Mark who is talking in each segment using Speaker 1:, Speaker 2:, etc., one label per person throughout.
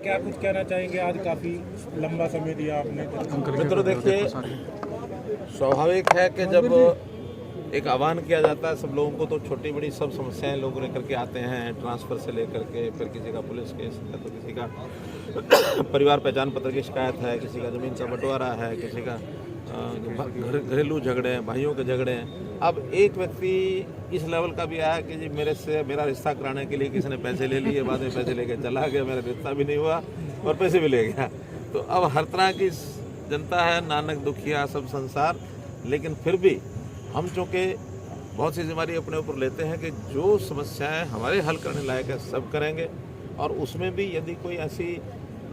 Speaker 1: क्या कुछ कहना चाहेंगे? आज काफी लंबा समय दिया आपने।
Speaker 2: मित्रों देखिए, स्वाभाविक है कि जब एक आह्वान किया जाता है सब लोगों को, तो छोटी बड़ी सब समस्याएं लोग लेकर के आते हैं, ट्रांसफ़र से लेकर के, फिर किसी का पुलिस केस है, तो किसी का परिवार पहचान पत्र की शिकायत है, किसी का ज़मीन का बंटवारा है, किसी का घरेलू झगड़े हैं, भाइयों के झगड़े हैं। अब एक व्यक्ति इस लेवल का भी आया कि जी मेरा रिश्ता कराने के लिए किसी ने पैसे ले लिए, बाद में पैसे लेके चला गया, मेरा रिश्ता भी नहीं हुआ और पैसे भी ले गया। तो अब हर तरह की जनता है, नानक दुखिया सब संसार, लेकिन फिर भी हम चूँकि बहुत सी जिम्मेदारी अपने ऊपर लेते हैं कि जो समस्याएं हमारे हल करने लायक है सब करेंगे, और उसमें भी यदि कोई ऐसी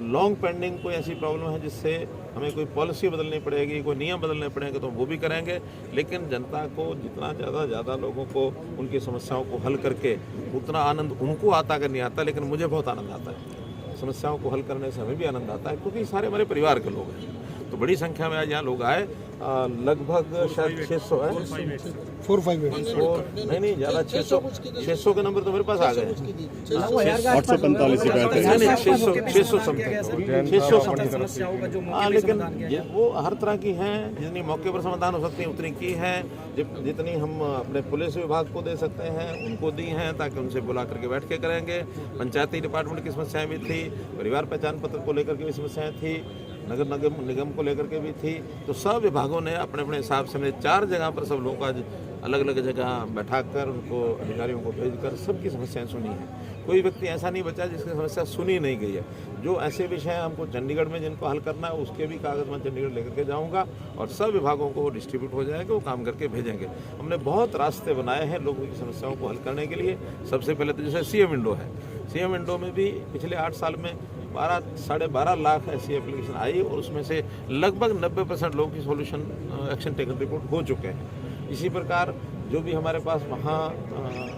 Speaker 2: लॉन्ग पेंडिंग कोई ऐसी प्रॉब्लम है जिससे हमें कोई पॉलिसी बदलनी पड़ेगी, कोई नियम बदलने पड़ेंगे, तो वो भी करेंगे। लेकिन जनता को जितना ज़्यादा लोगों को उनकी समस्याओं को हल करके उतना आनंद उनको आता कि नहीं आता, लेकिन मुझे बहुत आनंद आता है। समस्याओं को हल करने से हमें भी आनंद आता है, क्योंकि सारे हमारे परिवार के लोग हैं। तो बड़ी संख्या में आज यहाँ लोग आए, लगभग शायद 600 है, 458 नहीं ज़्यादा, 600 के नंबर तो मेरे पास आ गए,
Speaker 3: 845
Speaker 2: 600 समथिंग। हाँ, लेकिन वो हर तरह की हैं, जितनी मौके पर समाधान हो सकती है उतनी की हैं, जितनी हम अपने पुलिस विभाग को दे सकते हैं उनको दी हैं, ताकि उनसे बुला करके बैठ के करेंगे। पंचायती डिपार्टमेंट की समस्याएं भी थी, परिवार पहचान पत्र को लेकर के भी समस्याएं थी, नगर निगम को लेकर के भी थी। तो सब विभागों ने अपने अपने हिसाब से 4 जगह पर सब लोगों का अलग अलग जगह बैठाकर उनको अधिकारियों को भेजकर सबकी समस्याएं सुनी है। कोई व्यक्ति ऐसा नहीं बचा जिसकी समस्या सुनी नहीं गई है। जो ऐसे विषय हैं हमको चंडीगढ़ में जिनको हल करना है, उसके भी कागज़ मैं चंडीगढ़ लेकर के जाऊंगा और सब विभागों को वो डिस्ट्रीब्यूट हो जाएंगे, वो काम करके भेजेंगे। हमने बहुत रास्ते बनाए हैं लोगों की समस्याओं को हल करने के लिए। सबसे पहले तो जैसे सीएम विंडो है, सीएम विंडो में भी पिछले 8 साल में 12-12.5 लाख ऐसी एप्लीकेशन आई, और उसमें से लगभग 90% लोगों की सॉल्यूशन एक्शन टेकन रिपोर्ट हो चुके हैं। इसी प्रकार जो भी हमारे पास वहाँ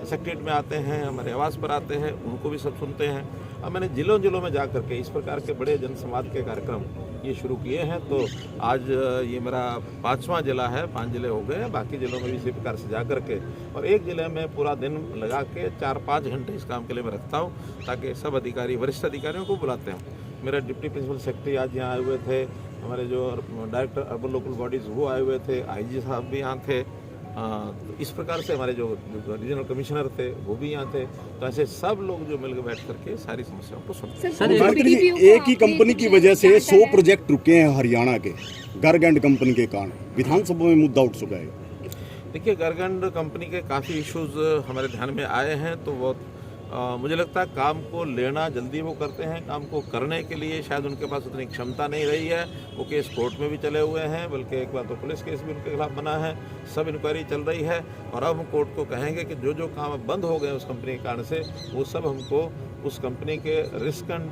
Speaker 2: सेक्रेटरीट में आते हैं, हमारे आवास पर आते हैं, उनको भी सब सुनते हैं। अब मैंने जिलों में जा करके इस प्रकार के बड़े जनसंवाद के कार्यक्रम ये शुरू किए हैं। तो आज ये मेरा 5वां जिला है, 5 जिले हो गए हैं, बाकी जिलों में भी इसी प्रकार से जा करके, और एक जिले में पूरा दिन लगा के 4-5 घंटे इस काम के लिए मैं रखता हूँ, ताकि सब अधिकारी, वरिष्ठ अधिकारियों को बुलाते हैं। मेरा डिप्टी प्रिंसिपल सेक्रेटरी आज यहाँ आए हुए थे, हमारे जो डायरेक्टर अर्बन लोकल बॉडीज़ वो आए हुए थे, आईजी साहब भी यहाँ थे। तो इस प्रकार से हमारे जो रीजनल कमिश्नर थे वो भी यहाँ थे। तो ऐसे सब लोग जो मिलकर बैठ करके सारी समस्याओं को सुनते हैं।
Speaker 3: एक ही कंपनी की वजह से 100 प्रोजेक्ट रुके हैं हरियाणा के, गर्ग कंपनी के कारण। विधानसभा में मुद्दा उठ चुका है।
Speaker 2: देखिए, गर्ग कंपनी के काफ़ी इश्यूज हमारे ध्यान में आए हैं, तो वो मुझे लगता है काम को लेना जल्दी वो करते हैं, काम को करने के लिए शायद उनके पास उतनी क्षमता नहीं रही है। वो केस कोर्ट में भी चले हुए हैं, बल्कि एक बार तो पुलिस केस भी उनके खिलाफ बना है, सब इंक्वायरी चल रही है। और अब हम कोर्ट को कहेंगे कि जो काम अब बंद हो गए उस कंपनी के कारण से, वो सब हमको उस कंपनी के रिस्क एंड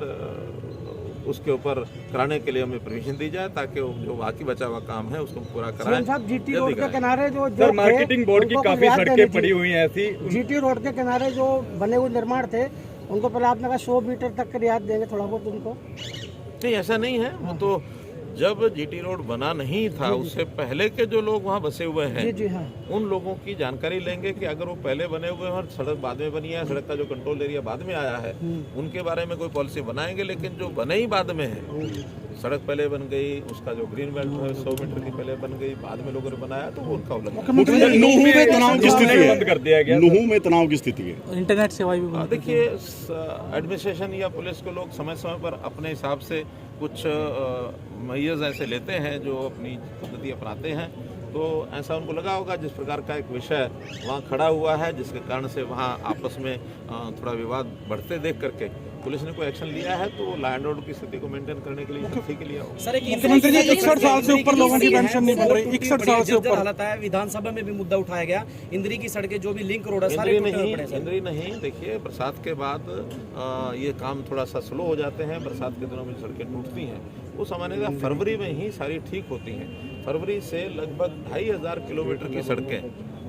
Speaker 2: उसके ऊपर कराने के लिए हमें परमिशन दी जाए, ताकि जो बाकी बचा हुआ काम है उसको पूरा कराएं।
Speaker 4: जीटी रोड के किनारे जो
Speaker 1: मार्केटिंग बोर्ड की काफी सड़कें पड़ी हुई हैं ऐसी,
Speaker 4: जीटी रोड के किनारे जो बने हुए निर्माण थे उनको पहले आपने कहा 100 मीटर तक रियायत देंगे, थोड़ा बहुत उनको।
Speaker 2: नहीं, ऐसा नहीं है। वो तो जब जीटी रोड बना नहीं था उससे पहले के जो लोग वहाँ बसे हुए हैं,
Speaker 4: जी हाँ,
Speaker 2: उन लोगों की जानकारी लेंगे कि अगर वो पहले बने हुए हैं और सड़क बाद में बनी है, सड़क का जो कंट्रोल एरिया बाद में आया है, उनके बारे में कोई पॉलिसी बनाएंगे। लेकिन जो बने ही बाद में है, सड़क पहले बन गई, उसका जो ग्रीन बेल्ट है 100 मीटर की पहले बन गई, बाद में लोगों ने बनाया, तो वो उनका उल्लंघन।
Speaker 3: नुहू में तनाव की स्थिति है,
Speaker 1: बंद कर दिया गया।
Speaker 3: नुहू में तनाव की स्थिति है,
Speaker 4: इंटरनेट सेवाएं भी।
Speaker 2: देखिए, एडमिनिस्ट्रेशन या पुलिस को लोग समय समय पर अपने हिसाब से कुछ मेजर्स ऐसे लेते हैं जो अपनी पद्धति अपनाते हैं। तो ऐसा उनको लगा होगा, जिस प्रकार का एक विषय वहाँ खड़ा हुआ है, जिसके कारण से वहाँ आपस में थोड़ा विवाद बढ़ते देख करके पुलिस ने कोई एक्शन लिया है, तो लॉ एंड ऑर्डर की स्थिति को मेंटेन करने के लिए ठीक लिया होगा।
Speaker 4: सर, मुख्यमंत्री जी 61 साल से ऊपर लोगों की पेंशन नहीं मिल रही, 61 साल से ऊपर हालत है। विधानसभा में भी मुद्दा उठाया गया, इंद्री की सड़कें जो भी लिंक रोड है सारे
Speaker 2: इंद्री नहीं। देखिए, बरसात के बाद ये काम थोड़ा सा स्लो हो जाते हैं। बरसात के दिनों में सड़कें टूटती हैं, वो सामान्यतः फरवरी में ही सारी ठीक होती हैं। फरवरी से लगभग 2500 किलोमीटर की सड़कें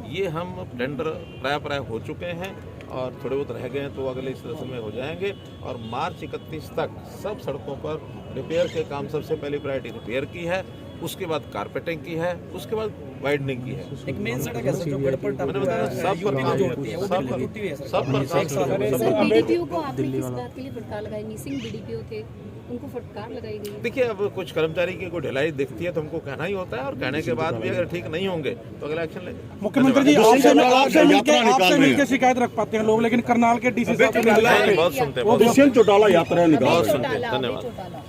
Speaker 2: ये हम टेंडर प्राय हो चुके हैं, और थोड़े बहुत रह गए हैं तो अगले सेशन में हो जाएंगे। और मार्च 31 तक सब सड़कों पर रिपेयर के काम, सबसे पहली प्रायोरिटी रिपेयर की है, उसके बाद कारपेटिंग की है, उसके बाद वाइडनिंग की है।
Speaker 4: एक मेन सड़क है सर जो गढ़पुर
Speaker 2: मैंने बताया सब पर काम
Speaker 4: जोड़ती है, वो बिल्कुल टूटी हुई है सर।
Speaker 2: सब पर काम
Speaker 5: सर बीडीपीओ को आपने किस बात के लिए फटकार लगाई? मिसिंग बीडीपीओ थे, उनको फटकार लगाई गई।
Speaker 2: देखिए, अब कुछ कर्मचारी की कोई ढिलाई दिखती है तो हमको कहना ही होता है, और कहने के बाद भी अगर ठीक नहीं होंगे तो अगला एक्शन लेंगे।
Speaker 1: मुख्यमंत्री जी आपसे मिलकर शिकायत रख पाते हैं लोग, लेकिन करनाल के डीसी साहब
Speaker 2: बहुत सुनते हैं,
Speaker 3: दुष्यंत चौटाला यात्रा निकाल
Speaker 2: बहुत सुनते हैं। धन्यवाद।